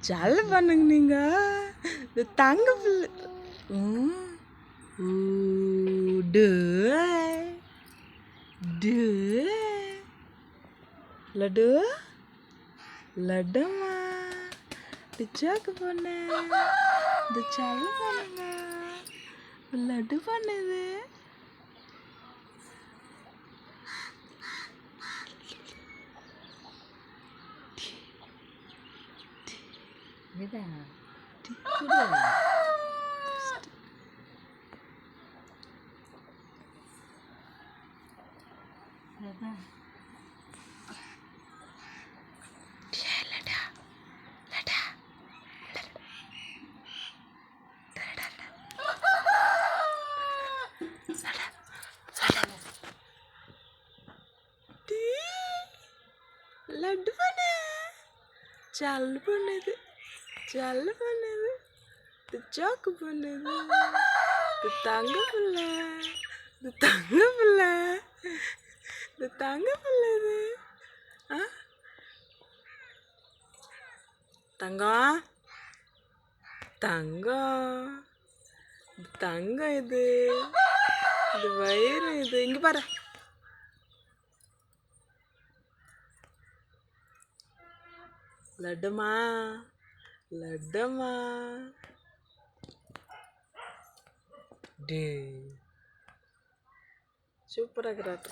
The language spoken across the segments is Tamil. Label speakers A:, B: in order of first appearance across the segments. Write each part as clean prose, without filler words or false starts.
A: ஜல் பண்ணுங்க நீங்க இந்த தங்க பிள்ளை டு டு லட்டு லட்டுமா டிச்சாக்கு பொண்ணு இந்த ஜல் பண்ணுங்க லட்டு பண்ணுது லட்டு பண்ணு ஜல் பண்ணுது ஜல் பண்ணுது சாக்கு பண்ணுது தங்க பிள்ளை தங்க பிள்ளை தங்க பிள்ளை இது தங்கம் தங்கம் தங்கம் இது வயிறு இது இங்க பாரு லட்டுமா லட்டுமா டே சூப்பராக இருக்கிறாரு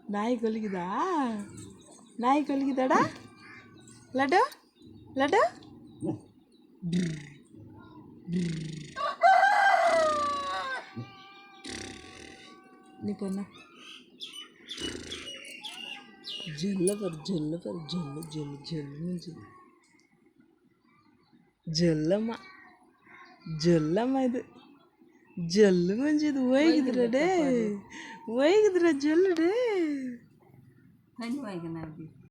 A: நாய் கொலிக்குதா நாய் கொலிக்குதாடா லட்டு லட்டு நீ பண்ண ஜல்ல பர் ஜல்லு ஜல்லு ஜல்லு ஜல்லம்மா ஜல்லம்மா இது ஜல்லு மஞ்சது ஓய்குதுடா டே ஓய்குதுடா ஜல்லுடு